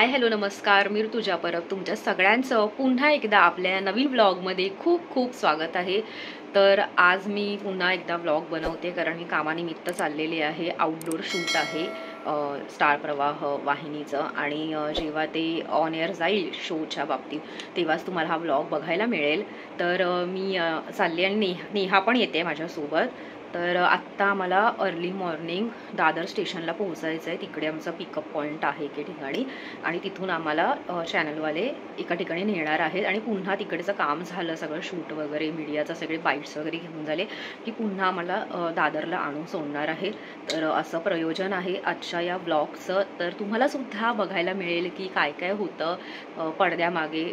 Hi hello नमस्कार, मी ऋतुजा परब तुमच्या सगळ्यांचं पुन्हा एकदा आपल्या नवीन व्लॉगमध्ये खूप खूप स्वागत आहे। तर आज मी पुन्हा एकदा व्लॉग बनवते कारण मी कामानिमित्त चाललेले आहे। आउटडोर शूट आहे स्टार प्रवाह वाहिनीचं आणि जेव्हा ते ऑन एअर जाईल शोच्या बाबतीत तेव्हाच तुम्हाला हा व्लॉग बघायला मिळेल। तर मी चालले आणि नेहा पण येते माझ्यासोबत। तर आत्ता आम्हाला अर्ली मॉर्निंग दादर स्टेशनला पोहोचायचं आहे। तिकडे आमचा पिकअप पॉईंट आहे एके ठिकाणी आणि तिथून आम्हाला चॅनलवाले एका ठिकाणी नेणार आहेत आणि पुन्हा तिकडचं काम झालं सगळं शूट वगैरे मीडियाचं सगळे बाईट्स वगैरे घेऊन झाले की पुन्हा आम्हाला दादरला आणून सोडणार आहे। तर असं प्रयोजन आहे आजच्या या व्लॉगचं। तर तुम्हाला सुद्धा बघायला मिळेल की काय काय होतं पडद्यामागे।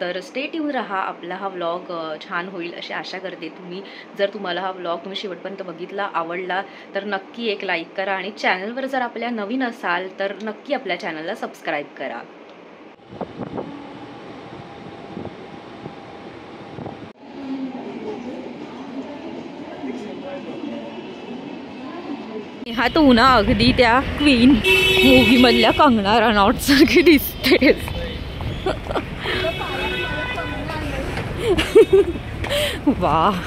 तर स्टे ट्यून राहा, आपला हा व्लॉग छान होईल अशी आशा करते। जर तुम्हाला हा व्लॉग तुम्ही शेवटपर्यंत बघितला आवडला तर नक्की एक लाईक करा आणि चॅनलवर जर आपल्या नवीन असाल तर नक्की आपल्या चॅनलला सबस्क्राईब करा। हा तू ना अगदी त्या क्वीन मूवी मधल्या कंगना रनौत सारखी दिसतेस। वाह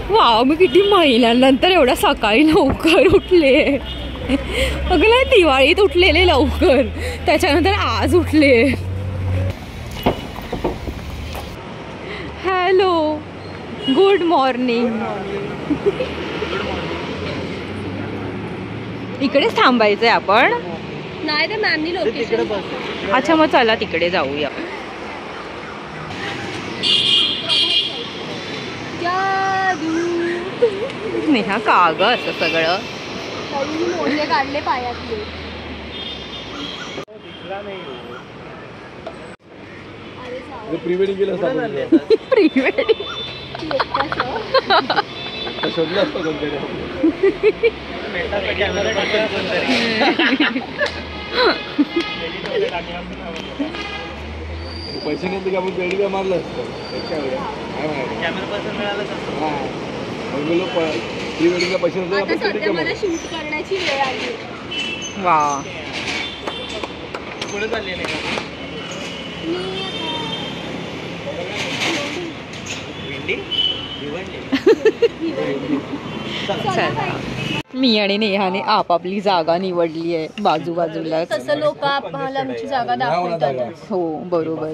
वाव, मी किती महिन्यानंतर एवढ्या सकाळी लवकर उठले। अगं दिवाळीत उठलेले लवकर, त्याच्यानंतर आज उठले। Hello, good morning. इकडेच थांबायचंय आपण? नाही तर मॅमनी लोकेशन। अच्छा मग चला तिकडे जाऊया। नेहा काग असं सगळं मोजे काढले पायातले। प्री वेडिंग केलं प्री वेडिंग शोधलं असतं कोणतरी। पैसे नाही तर आपण वेडिंग मारलं असतं। प्री वेडिंगला पैसे मला शूट करण्याची वेळ आली। वा, पुढे चालले नाही मी आणि नेहाने आपापली जागा निवडली आहे बाजूबाजूला। तसं लोक आपल्याला आमची जागा दाखवतात। हो बरोबर।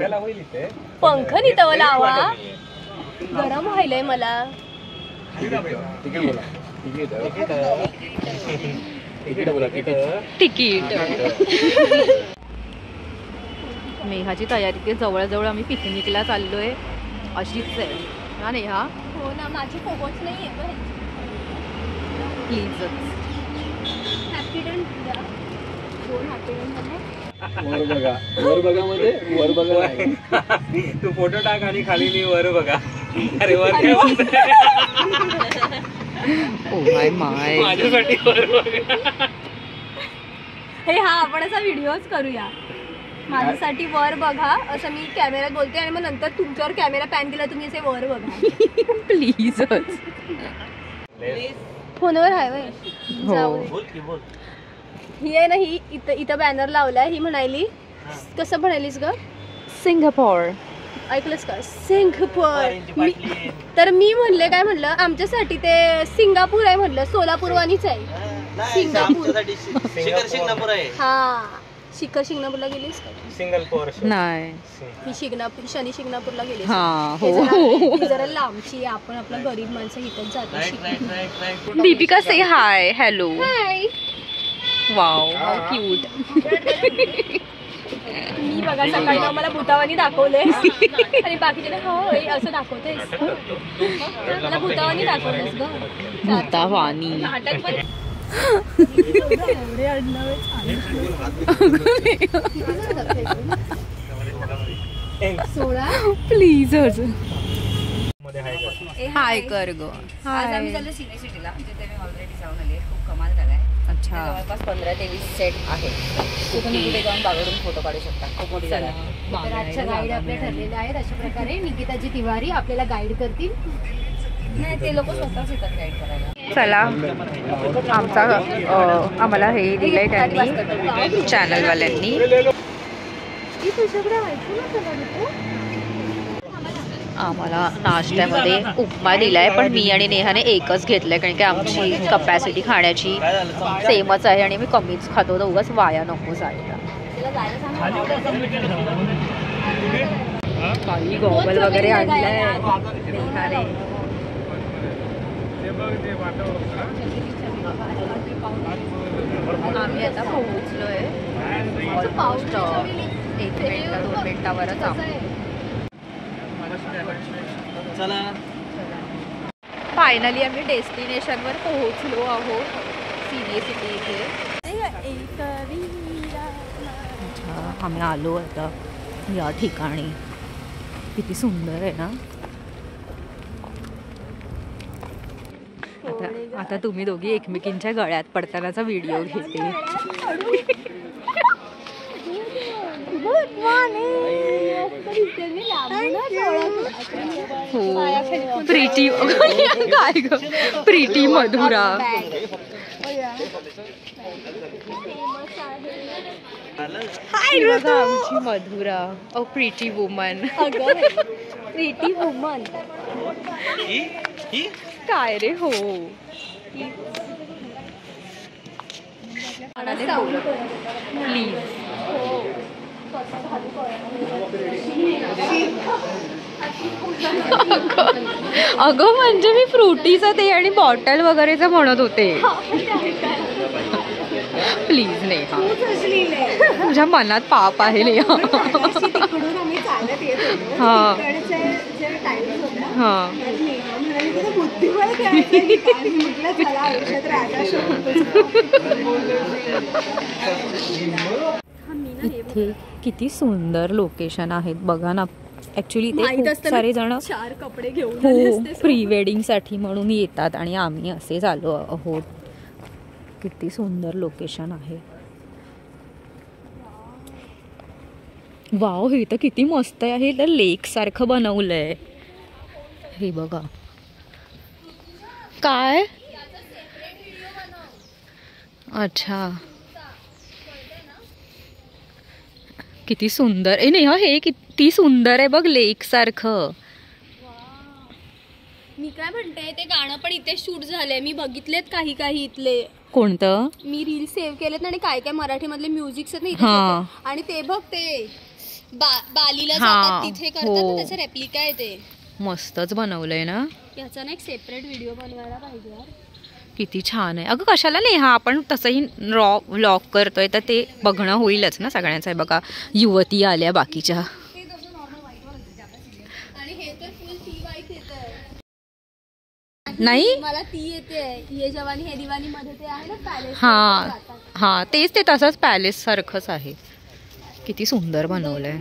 पंख नितव लावा, गरम व्हायलंय मला। तिकीट। नेहाची तयारी ते जवळजवळ आम्ही पिकनिकला चाललोय अशीच आहे ना नेहा? हो ना, माझी पोहोच नाही आहे प्लीज। वर बघा, वर बघा मध्ये वर बघा। तू फोटो टाक आणि खाली मी वर बघा। अरे वर ओ माय माय, माझ्यासाठी वर बघा। हे हा आपण असा व्हिडिओच करूया, माझ्यासाठी वर बघा असं मी कॅमेऱ्यात बोलते आणि मग नंतर तुमच्यावर कॅमेरा पॅन केला तुम्ही असे वर बघा प्लीज। फोनवर आहे वय हो। ही आहे ना, ही इथं बॅनर लावलाय। ही म्हणाली, कसं म्हणालीस ग? सिंगापूर। ऐकलंस का? सिंगापूर। तर मी म्हणले काय, म्हणलं आमच्यासाठी ते सिंगापूर आहे, म्हणलं सोलापूरवानीच आहे सिंगापूर आहे। हा, शिखर शिंगणापूरला गेलीस का? सिंगलपूर नाही, ही शिंगणापूर शनी शिंगणापूरला गेलीस? हा हो। जरा लांबची, आपण आपला गरीब माणसं इथंच जातो। दीपिका से हाय हॅलो। हाय, वाव क्यूट। मी बघा सकाळी मला भूतावानी दाखवले आणि बाकीचे होय असं दाखवतेस, मला भूतावानी दाखवतेस ग। भूतावानी प्लीज हाय कर ग। आज आम्ही चाललो सिने सिटीला, जिथे मी ऑलरेडी जाऊन आले। खूप कमाल झालाय। अच्छा, जवळपास 15 ते 20 सेट आहे। तुम्ही कुठे जाऊन बागडून फोटो काढू शकता। खूप मोठी जागा आहे। तर आजच्या गाईड आपले ठरलेले आहेत अशा प्रकारे। निकिताजी तिवारी आपल्याला गाईड करतील। नाही ते लोक स्वतःच येतात गाईड करायला. चला आम्हाला हे दिलंय त्यांनी चॅनलवाल्यांनी. आम्हाला नाश्त्यामध्ये उपमा दिलाय, पण मी आणि नेहाने एकच घेतलंय कारण की आमची कपॅसिटी खाण्याची सेमच आहे आणि मी कमीच खातो, तर उगाच वाया नको जायला. काही गॉगल वगैरे आणलाय नेहाने. आम्ही आता पोहोचलोय ऑलमोस्ट 1 मिनिट 2 मिनिटावरच आहोत. फायनली आम्ही डेस्टिनेशनवर पोहोचलो आहोत, सिने सिटी इथे. आम्ही आलो आता या ठिकाणी. किती सुंदर आहे ना. आता तुम्ही दोघी एकमेकींच्या गळ्यात पडतानाचा व्हिडिओ घेते. हो प्रीती काय ग प्रीती मधुरा. आमची मधुरा अ प्रीती वुमन. प्रीटी वुमन काय रे. हो प्लीज. अगं म्हणजे मी फ्रुटीचं ते आणि बॉटल वगैरेचं म्हणत होते. प्लीज नेहा, तुझ्या मनात पाप आहे नेहा. हां हां इथे किती सुंदर लोकेशन आहेत बघा ना. ऍक्च्युली ते खूप सारे जण 4 कपडे घेऊन हो प्री वेडिंग साठी म्हणून येतात आणि आम्ही असेच आलो आहोत. किती सुंदर लोकेशन आहे. वाव, हे तर किती मस्त आहे. तर लेक सारखं बनवलंय हे बघा. काय अच्छा किती सुंदर आहे नेहा. हे किती सुंदर आहे बघ, लेक सारखं. मी काय म्हणते, ते गाणं पण इथे शूट झालंय. मी बघितलेत काही काही इथले. कोणतं? मी रील सेव्ह केलेत आणि काय काय मराठी मधले म्युझिक नाही. आणि ते बघ ते बालीला जातात तिथे करतात ना, त्याचा रेप्लिका आहे. ते मस्तच बनवलंय ना. याचा ना एक सेपरेट व्हिडिओ बनवायला पाहिजे यार. किती छान आहे. अगं कशाला नेहा, आपण तसंही व्लॉग करतोय तर ते बघणं होईलच ना सगळ्यांचं. आहे बघा, युवती आल्या बाकीच्या. आणि हे तर फुल ती वाईट येतं. नाही मला ती येते. ये जवानी हे दिवानी मध्ये ते आहे ना पॅलेस. हा तेच, ते तसंच पॅलेस सारखंच आहे. किती सुंदर बनवलंय.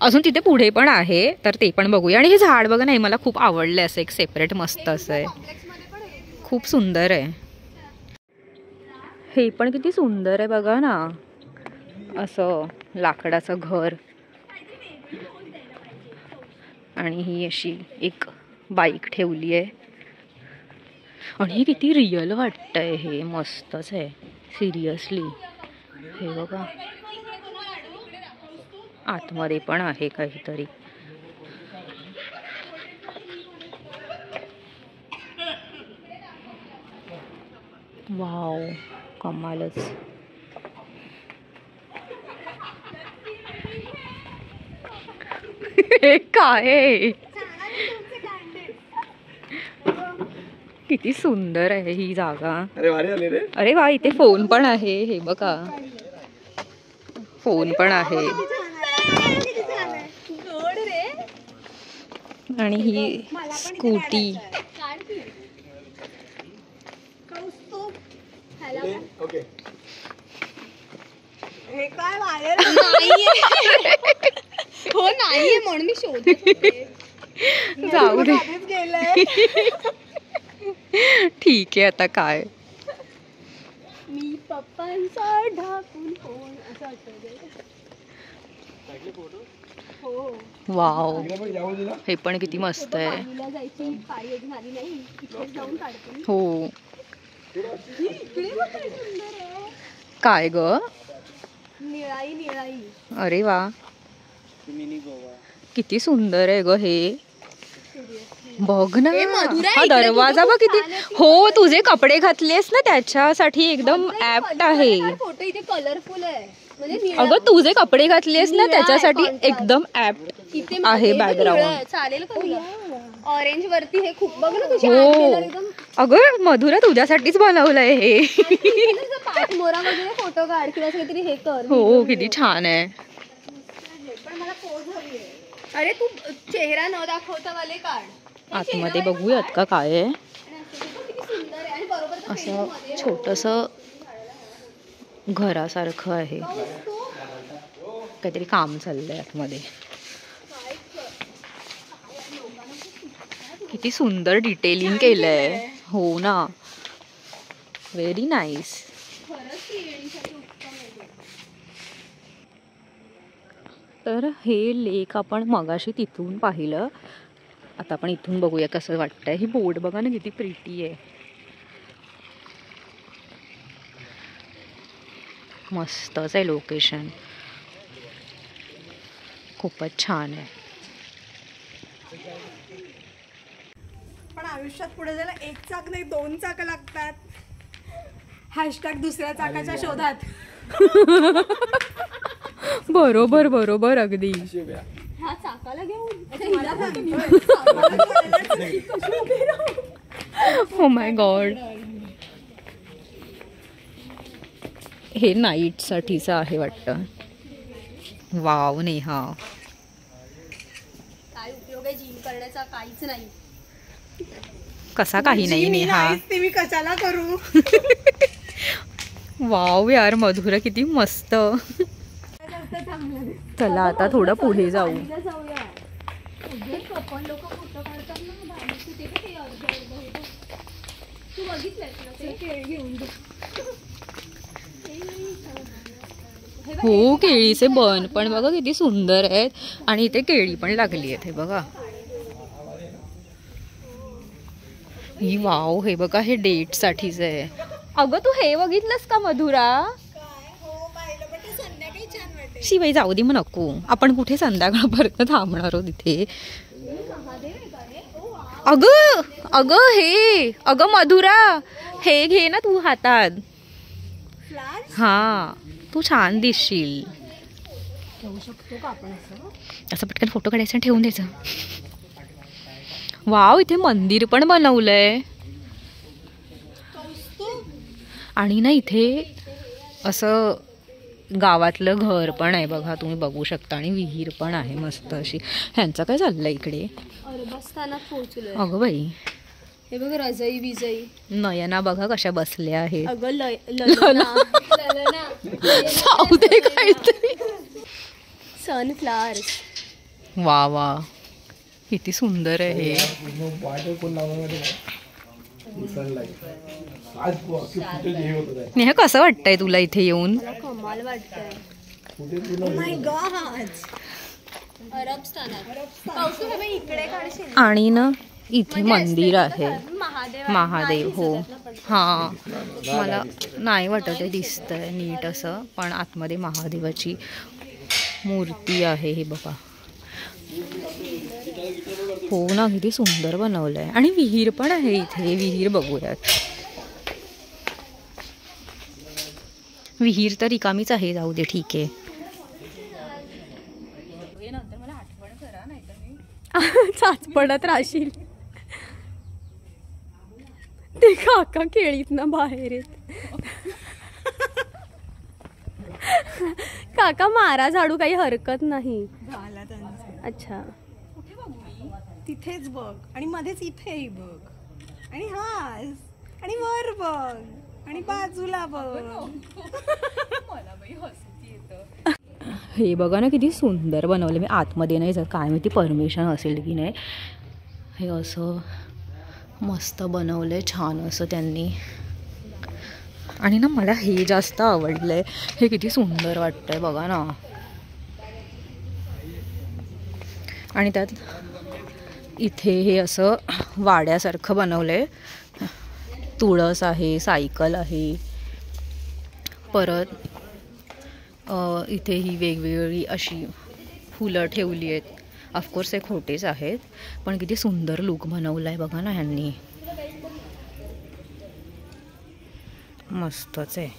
अजून तिथे पुढे पण आहे, तर ते पण बघूया. आणि हे झाड बघा नाही, मला खूप आवडलं. असं एक सेपरेट मस्त असं आहे, खूप सुंदर आहे. हे पण किती सुंदर आहे बघा ना, असं लाकडाचं घर. आणि ही अशी एक बाईक ठेवली आहे. आणि हे किती रिअल वाटतंय. हे मस्तच आहे सिरियसली. हे बघा, आतमध्ये पण आहे काहीतरी. वाव, कमालच. हे काय, किती सुंदर आहे ही जागा. अरे वा, इथे फोन पण आहे. हे बघा, फोन पण आहे. आणि ही स्कूटी. हो नाहीये म्हणून मी शोधत जाऊ दे. ठीक आहे, आता काय. मी पप्पांचा ढाकून फोन असं आठवतंय. वाव, हे पण किती मस्त आहे. हो, काय ग? निळाई निळाई. अरे वा, किती सुंदर आहे ग हे. बघ ना, हा दरवाजा बघ किती. हो, तुझे कपडे घातलेस ना त्याच्यासाठी एकदम ऍप्ट आहे. फोटो इथे कलरफुल आहे. अगं तुझे कपडे घातलेस ना त्याच्यासाठी एकदम ऍप्ट आहे बॅकग्राऊंड. चालेल का तुला? ऑरेंज वरती हे खूप बघ ना हो. अगं मधुरा तुझ्यासाठीच बनवलंय हे. मोरा वगैरे फोटो काढ किंवा काहीतरी हे कर. हो, किती छान आहे. पण मला पोज हवी आहे. अरे तू चेहरा न दाखवता वाले काढ. आतमध्ये बघूयात का काय आहे. किती सुंदर आहे. आणि बरोबर असं छोटस घरासारखं आहे, काहीतरी काम चाललंय आतमध्ये. किती सुंदर डिटेलिंग केलंय. हो ना, व्हेरी नाईस. तर हे लेक आपण मगाशी तिथून पाहिलं, आता आपण इथून बघूया कसं वाटतंय. ही बोट बघा ना किती प्रिटी आहे. मस्तच आहे लोकेशन, खूपच छान आहे. पण आयुष्यात पुढे जायला एक चाक नाही 2 चाक लागतात. हॅशटॅग दुसऱ्या चाकाच्या शोधात. बरोबर बरोबर अगदी. हा चाकाला घेऊन ओ माय गॉड, हे नाईट साठीच आहे वाटतं. वाव नेहा, काय उपयोग आहे जिम करण्याचा? काहीच नाही. कसा काही नाही नेहा. ते मी कशाला करू? वाव यार मधुरा किती मस्त. चला आता थोडं पुढे जाऊ. हो, केळीचे बन पण बघा किती सुंदर आहेत. आणि इथे केळी पण लागली आहेत. हे बघा, ही वाव, हे बघा हे डेट साठीच आहे. अगं तू हे बघितलंस का मधुरा? शिवाय जाऊ दे मग नको. आपण कुठे संध्याकाळपर्यंत थांबणार आहोत इथे. अगं अगं हे, अगं मधुरा हे घे ना तू हातात. हा, तू छान दिसशील. असं पटकन फोटो काढायचा आणि ठेवून द्यायचं. वाव, इथे मंदिर पण बनवलंय. आणि ना इथे असं गावातलं घर पण आहे बघा, तुम्ही बघू शकता. आणि विहीर पण आहे मस्त अशी. ह्यांचं काय चाललंय इकडे? अरबस्थानात पोहोचलोय. अगं बाई, हे बघ रजई विजई. नयना बघा कशा बसल्या आहेत. अगं सावते काहीतरी. सनफ्लावर्स. वा वा, किती सुंदर आहे हे. नेहा कसं वाटतंय तुला इथे येऊन? कमाल वाटतंय. अरबस्थानात इकडे काढशील. आणि ना इथे मंदिर आहे महादेव. हो हा, मला नाही वाटत आहे दिसतंय नीट असं, पण आतमध्ये महादेवाची मूर्ती आहे. हे बघा, हो ना, किती सुंदर बनवलंय. आणि विहीर पण आहे इथे. विहीर बघूयात. विहीर तर रिकामीच आहे, जाऊ दे, ठीक आहे. चाच पडत राहशील. ते काका केळीत ना बाहेर येत. काका मारा झाडू, काही हरकत नाही. झाला त्यांचा. अच्छा, कुठे बघू मी? तिथेच बघ. आणि मध्येच इथेही बघ. आणि हास. आणि वर बघ. आणि बाजूला बघ. हे बघा ना किती सुंदर बनवलं. मी आतमध्ये नाही जात, काय माहिती परमिशन असेल की नाही. हे असं मस्त बनवलंय, छान असं त्यांनी. आणि ना मला हे जास्त आवडलंय. हे किती सुंदर वाटतंय बघा ना. आणि त्यात इथे हे असं वाड्यासारखं बनवलंय. तुळस आहे, सायकल आहे, परत इथे ही वेगवेगळी अशी फुलं ठेवली आहेत. ऑफकोर्स हे खोटेच आहेत, पण किती सुंदर लुक बनवलाय बघा ना ह्यांनी. मस्तच आहे.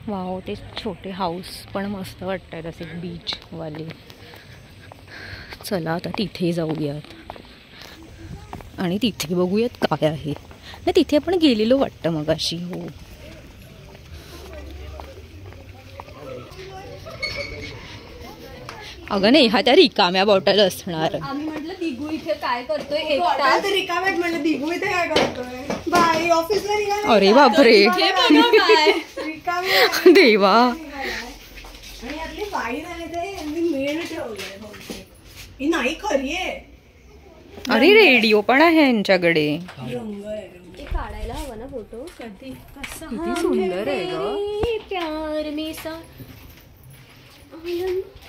वाव, ते छोटे हाऊस पण मस्त वाटतात असे बीचवाले. चला आता तिथे जाऊयात आणि तिथे बघूयात काय आहे. नाही, तिथे आपण गेलेलो वाटतं मगाशी. हो, अगं नाही, हा त्या रिकाम्या बॉटल असणार. आम्ही म्हटलं दिगू इथे काय करतोय एक बॉटल तास. तर रिकाम्यात म्हणलं दिगू इथे काय करतोय बाई ऑफिसला निघाला. अरे बापरे, रिकाम्या देवा. आणि यातली वाईन आहे ते यांनी मेळ ठेवलंय बहुतेक. ही नाही खरी आहे. अरे रेडिओ पण आहे यांच्याकडे. रंग आहे. ते काढायला हवा ना फोटो. कधी कसा किती सुंदर आहे ग. प्यार में सा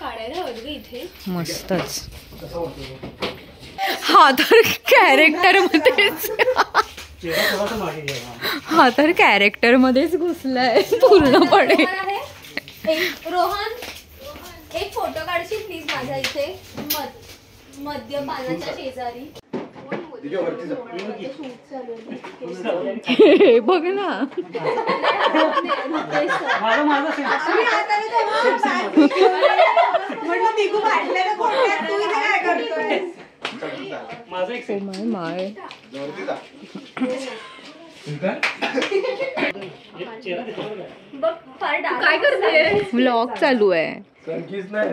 काढायला हवं ग इथे. मस्तच. हा तर कॅरेक्टर मध्येच, हा तर कॅरेक्टर मध्येच घुसलाय पूर्णपणे. रोहन, एक फोटो काढशील प्लीज माझ्या इथे मद्यपानाच्या शेजारी. बघ ना, म्हटलं दिगू वाटलेलं कोणत्या तू इथे काय करतोय. माय काय करते? व्लॉग चालू आहे.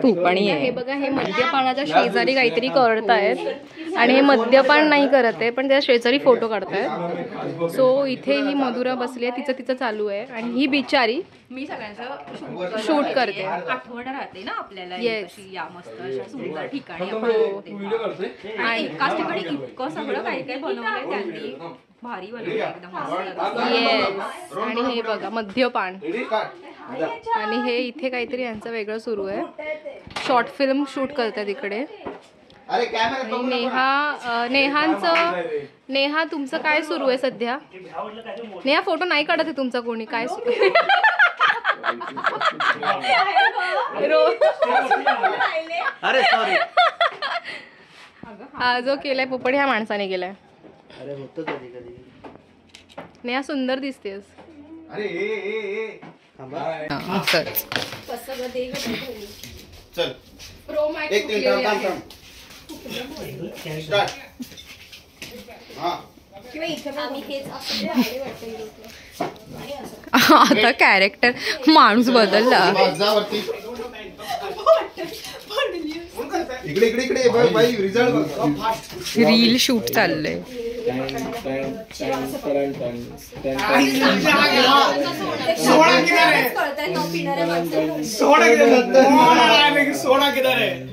तू पण ये. हे बघा, हे मद्यपानाच्या शेजारी काहीतरी करतायत आणि हे मद्यपान नाही करत आहे, पण त्या शेजारी फोटो काढतायत. सो इथे ही मधुरा बसली आहे, तिचं चालू आहे आणि ही बिचारी मी सगळ्यांचं शूट करते. आठवण राहते ना आपल्याला. Yes. अशी या मस्त अशा सुंदर ठिकाणी आपण येते. आणि एकाच ठिकाणी इतकं सगळं काही काही बनवलंय त्यांनी. भारी बनवलंय एकदम मस्त. येस. आणि हे बघा मद्यपान. आणि हे इथे काहीतरी यांचं वेगळं सुरू आहे. शॉर्ट फिल्म शूट करतात इकडे. आणि नेहा तुमचं काय सुरू आहे सध्या? नेहा फोटो नाही काढत आहे तुमचा कोणी? काय सुरू आहे? अरे सॉरी. हा जो केलाय पोपट ह्या माणसाने केलाय. अरे होतं कधी कधी. नेहा सुंदर दिसतेस. अरे असंच. चल प्रो मॅक्स एक मिनिट थांब थांब. स्टार्ट. हां आम्ही हेच असं वाटतं. आता कॅरेक्टर माणूस बदलला. माझावरती इकडे इकडे इकडे बाई रिझल्ट बघ. रील शूट चाललंय.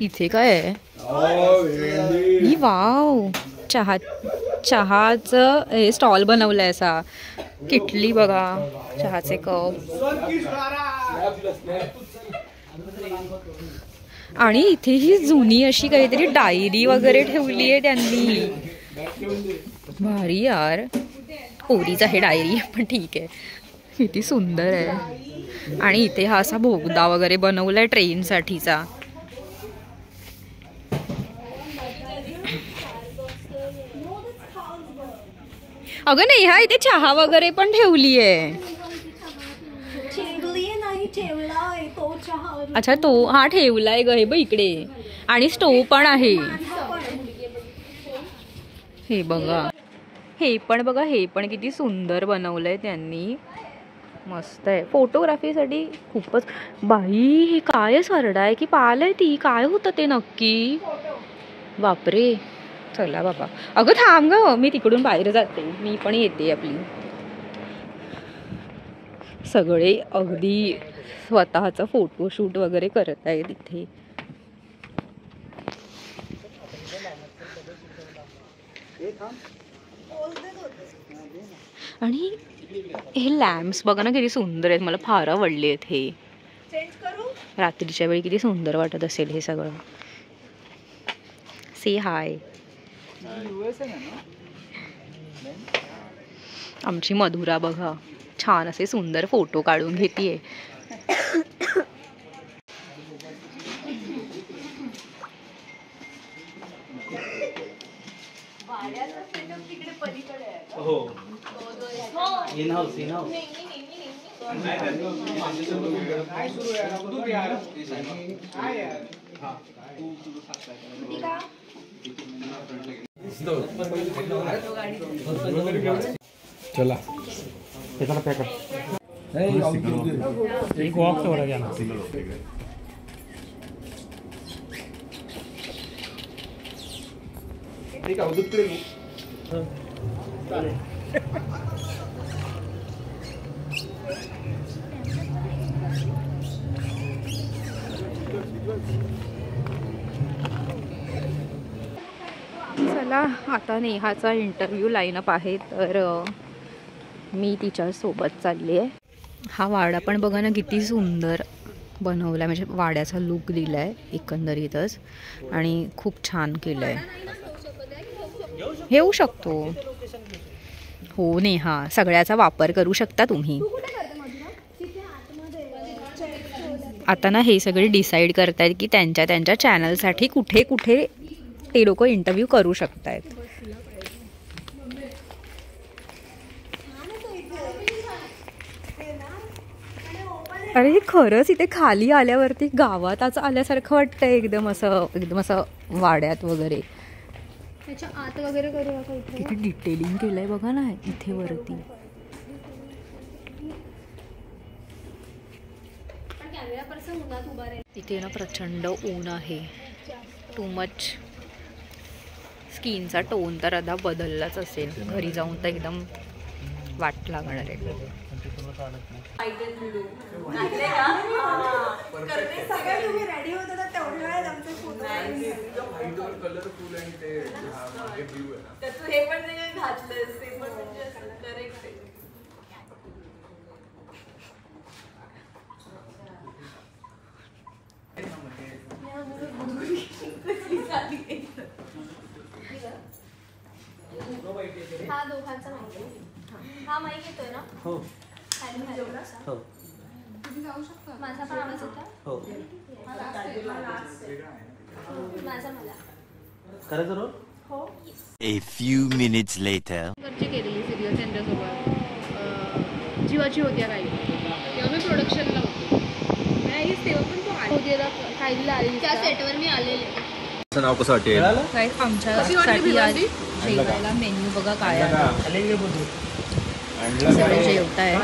इथे काय आहे? ही वाव, चहाचं हे स्टॉल बनवलंय असा. किटली बघा, चहाचे कप. आणि इथे ही जुनी अशी काहीतरी डायरी वगैरे ठेवली आहे त्यांनी. भारी यार. पोरीच आहे डायरी, पण ठीक आहे. किती सुंदर आहे. आणि इथे हा असा बोगदा वगैरे बनवलाय ट्रेनसाठीचा. अगं नाही, हा इथे चहा वगैरे पण ठेवली आहे. अच्छा, तो हा ठेवलाय ग. हे बघ इकडे. आणि स्टोव पण आहे. हे बघा, हे पण बघा, हे पण किती सुंदर बनवलंय त्यांनी. मस्त आहे. फोटोग्राफीसाठी खूपच. बाई, हे काय सरडा आहे की पाल आहे ती? काय होतं ते नक्की? बापरे. चला बाबा. अगं थांब ग, मी तिकडून बाहेर जाते. मी पण येते आपली. सगळे अगदी स्वतःचा फोटोशूट वगैरे करत आहे तिथे. आणि हे लॅम्प्स बघा ना किती सुंदर आहेत. मला फार आवडले आहेत हे. रात्रीच्या वेळी किती सुंदर वाटत असेल हे सगळं. से हाय. आमची मधुरा बघा छान असे सुंदर फोटो काढून घेतीये. चला एक वॉक तो गया ना. चला आता नेहाचा इंटरव्ह्यू लाईनअप आहे तर मी तिच्या सोबत चालली आहे. हा वाडा पण बघा ना किती सुंदर बनवला, म्हणजे वाड्याचा लुक दिला आहे एकंदरीतच आणि खूप छान केलं आहे. येऊ शकतो हो नेहा, सगळ्याचा वापर करू शकता तुम्ही. आता ना हे सगळे डिसाईड करतायत की त्यांच्या त्यांच्या चॅनलसाठी कुठे कुठे ते लोक इंटरव्ह्यू करू शकतायत. अरे खरंच इथे खाली आल्यावरती गावातच आल्यासारखं वाटतंय, एकदम असं वाड्यात वगैरे. त्याच्या आत वगैरे करू असं किती डिटेलिंग केलंय बघा ना इथे वरती. इथे ना प्रचंड ऊन आहे, टू मच. स्किनचा टोन तर आता बदललाच असेल, घरी जाऊन तर एकदम वाट लागणार आहे. हा दोघांचा माहिती. हा माहिती येतोय ना. हो हो तुम्ही जाऊ शकता. माझा पण आवाज येतो. हो माझा मला करायचं रोल. हो. A few minutes later. घरची केलेली सिरियल त्यांच्यासोबत जीवाची होत्या काही तेव्हा मी प्रोडक्शनला होतो. नाही तेव्हा पण तो आली काहीला आली त्या सेटवर मी आलेले. नाव कसं वाटेल? आमच्यासाठी आज जेवायला मेन्यू बघा काय आहे. सगळे जेवत आहे.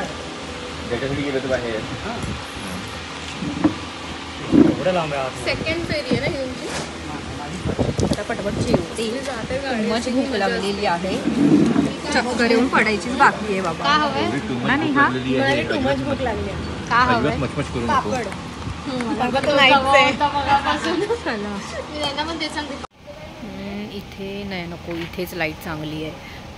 सेकंड फेरी आहे ना घेऊनची. आता पटपट जेवते, मच भूक लागलेली आहे. चक्कर येऊन पडायचीच बाकी आहे बाबा. का हवंय? नाही हा मला टू मच भूक लागली. का हवंय? पापड. इथे नाही नको, इथेच लाईट चांगली आहे.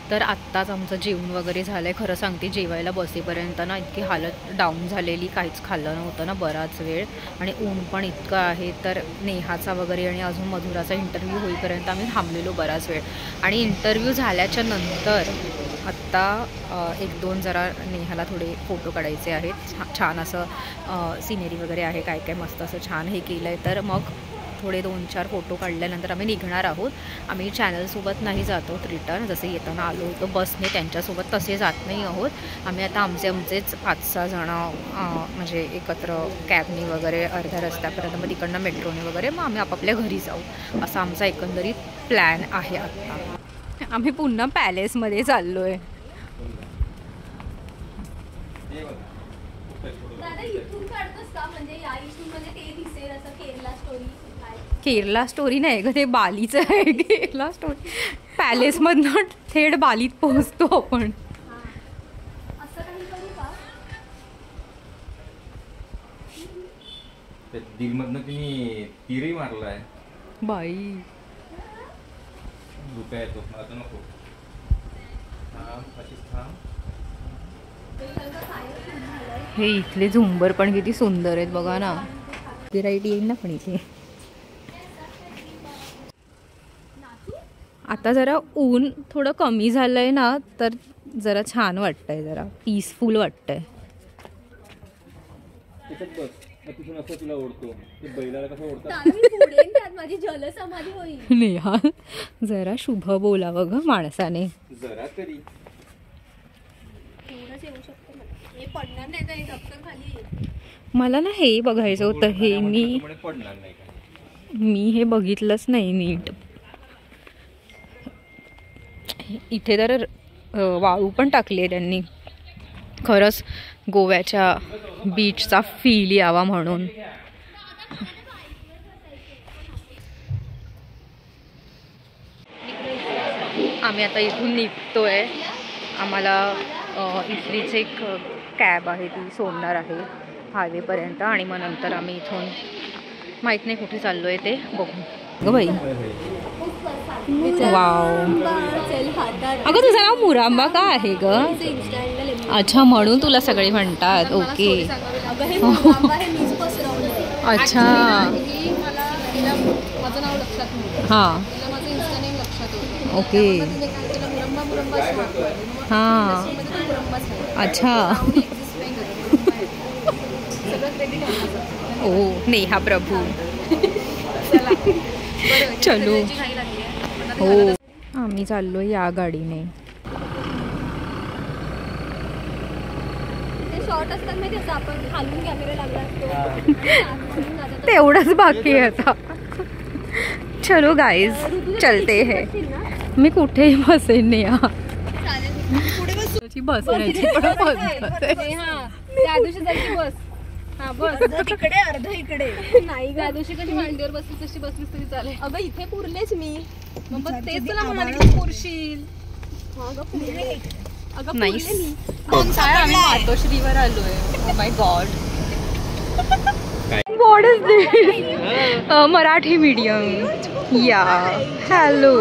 तर आत्ताच आमचं जेवण वगैरे झालं आहे. खरं सांगते जेवायला बसेपर्यंत ना इतकी हालत डाऊन झालेली, काहीच खाल्लं नव्हतं ना बराच वेळ, आणि ऊन पण इतकं आहे. तर नेहाचा वगैरे आणि अजून मधुराचा इंटरव्ह्यू होईपर्यंत आम्ही थांबलेलो बराच वेळ. आणि इंटरव्ह्यू झाल्याच्या नंतर आत्ता एक दोन जरा नेहाला थोडे फोटो काढायचे आहेत. छान असं सिनेरी वगैरे आहे, काय काय मस्त असं छान हे केलं आहे. तर मग थोडे 2-4 फोटो काढल्यानंतर आम्ही निघणार आहोत. आम्ही चॅनलसोबत नाही जात आहोत रिटर्न, जसे येताना आलो होतो बसने त्यांच्यासोबत तसे जात नाही आहोत. आम्ही आता आमचेच 5-6 जणं म्हणजे एकत्र कॅबनी वगैरे अर्ध्या रस्त्यापर्यंत, मग तिकडनं मेट्रोने वगैरे मग आम्ही आपापल्या घरी जाऊ, असा आमचा एकंदरीत प्लॅन आहे. आत्ता आम्ही पुन्हा पॅलेसमध्ये चाललो आहे. केरला स्टोरी नाही ग, ते बालीचं आहे. केरला स्टोरी पॅलेसमधनं थेट बालीत पोहोचतो आपण. दिलमधनं तिने तीरही मारलाय बाई. रुपया येतो आता नको. हे इथले झुंबर पण किती सुंदर आहेत बघा ना. राईट येईल ना पण इथे आता जरा ऊन थोडं कमी झालंय ना, तर जरा छान वाटतंय, जरा पीसफुल वाटतंय. तुला ओढतो बैलाला कसं माझी जलसमाधी होईल. नेहा जरा शुभ बोलावं ग माणसाने. जरा तरी येऊ शकतो हे पडणार नाही तर डॉक्टर खाली. मला ना हे बघायचं होतं, हे पडणार नाही का? मी हे बघितलंच नाही नीट. इथे तर वाळू पण टाकली आहे त्यांनी, खरंच गोव्याच्या बीचचा फील यावा म्हणून. आम्ही आता इथून निघतोय. आम्हाला इथलीच एक कॅब आहे ती सोडणार आहे हायवेपर्यंत, आणि मग नंतर आम्ही इथून माहीत नाही कुठे चाललो आहे ते बघू. ग बाई वाव. अगं तुझं नाव मुरांबा का आहे ग? अच्छा, म्हणून तुला सगळे म्हणतात. ओके. अच्छा माझं नाव लक्षात नाही. हां माझं इन्स्टा नेम लक्षात होतं. ओके. हां अच्छा. ओ नेहा प्रभू. चलो. हो आम्ही चाललो या गाडीने. शॉर्ट असतात माहिती असं आपण खालून कॅमेरा लागला असतो. तेवढंच बाकी आहे आता. चलो गाईज चलते है. मी कुठेही बसेन नेहा. बसण्याची पण पद्धत आहे. त्या दिवशी जायची बस. हा बस तिकडे अर्ध इकडे नाही. त्या दिवशी कशी मांडीवर बसलीस तशी बसलीस तरी चालेल. अगं इथे पुरलेच मी. मग तेच तुला म्हणाले की पुरशील. अगं नाईस. काय आम्ही मातोश्रीवर आलोय. My god. What is this? Marathi medium. या हॅलो.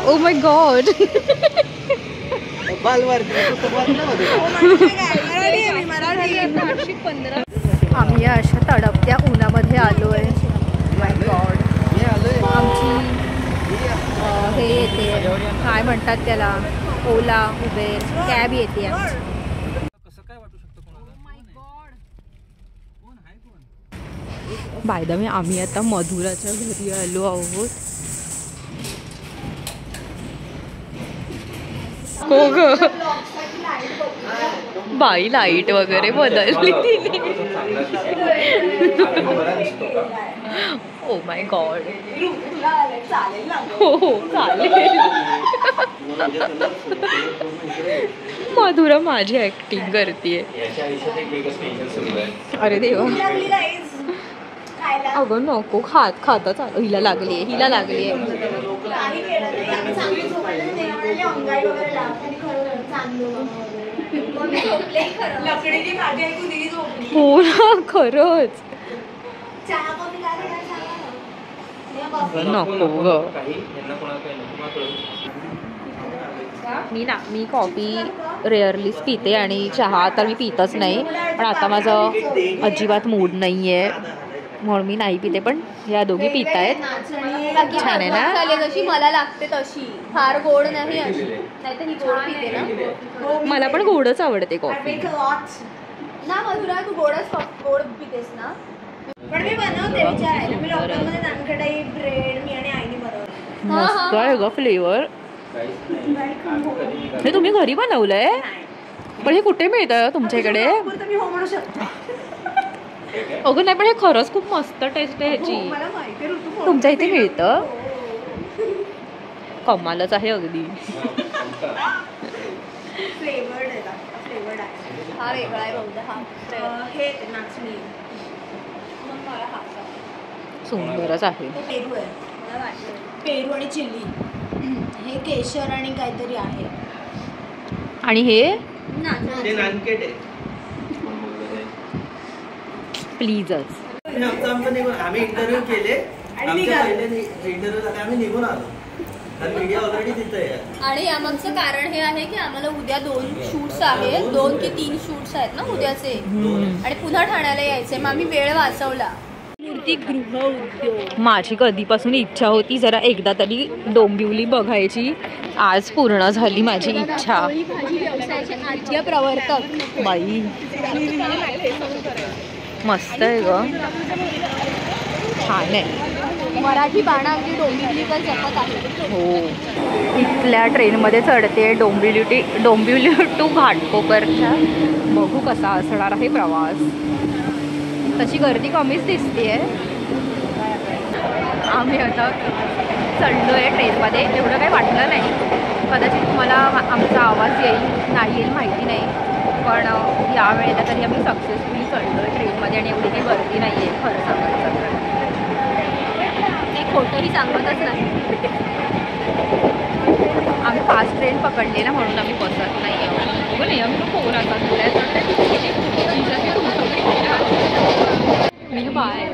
Oh my god. आम्ही अशा तडपत्या उन्हामध्ये आलोय. My god. आमची हे येते, काय म्हणतात त्याला, ओला उबेर कॅब येते आमची. बाय द वे आम्ही आता मधुराच्या घरी आलो आहोत. हो ग बाई, लाईट वगैरे बदलली तिने. ओ माय गॉड. हो हो चालेल. मधुरा माझी ऍक्टिंग करते. अरे देवा. अगं नको, खाता चालू. हिला लागली, हिला लागली. हो ना खरंच. नको ग. मी कॉफी रेअरलीच पिते आणि चहा तर मी पितच नाही. पण आता माझं अजिबात मूड नाही आहे म्हणून मी नाही पिते. पण या दोघी पितायत. छान आहे ना. जशी मला लागते तशी, फार गोड नाही अशी. नाही तर ही गोड पिते ना. मला पण गोडच आवडते कॉफी ना. मधुरा तू गोड पितेस ना. पण मी बनवते, विचारायला मी लॉकडाऊनमध्ये नानकटाई ब्रेड मी आणि आईने बनवलं. मस्त आहे ग फ्लेवर. हे तुम्ही घरी बनवलंय? पण हे कुठे मिळतं तुमच्याकडे? मी हो म्हणू शकते. अगं नाही, पण हे खरंच खूप मस्त टेस्ट आहे ह्याची. तुमच्या इथे मिळतं? कमालच आहे अगदी. हा वेगळा आहे बहुधा. हा हे नाचणी सुंदरच आहे. पेरू आहे मला वाटतं. पेरू आणि चिल्ली. हे केशर आणि काहीतरी आहे. आणि हे नानकेट आहे. प्लीजच. आम्ही इंटरव्ह्यू केले. आम्ही निघून आलो. मीडिया ऑलरेडी तिथे आहे. आणि आमचं कारण हे आहे की आम्हाला उद्या 2 शूट्स आहेत. 2 की 3 शूट्स आहेत ना उद्याचे. आणि पुन्हा ठाण्याला यायचंय. मग आम्ही वेळ वाचवला. गृह उद्योग. माझी कधीपासून इच्छा होती जरा एकदा तरी डोंबिवली बघायची. आज पूर्ण झाली माझी इच्छा. भाजी व्यवसायाचे आद्य प्रवर्तक बाई मस्त आहे ग, छान आहे. मराठी बाणा अगदी डोंबिवलीवर जपत आहे. हो, इथल्या ट्रेनमध्ये चढते डोंबिवली टू घाटकोपरच्या. बघू कसा असणार आहे प्रवास. तशी गर्दी कमीच दिसते आहे. आम्ही आता चढलो आहे ट्रेनमध्ये. एवढं काही वाटलं नाही. कदाचित तुम्हाला आमचा आवाज येईल नाही येईल माहिती नाही, पण यावेळेला तरी आम्ही सक्सेसफुली चढलो आहे ट्रेनमध्ये आणि एवढी काही गर्दी नाही आहे खरं सांगायचं तर. ते खोटंही सांगतच नाही. आम्ही फास्ट ट्रेन पकडली ना म्हणून आम्ही बसत नाही आहोत. नाही आम्ही फोन आता मी बाय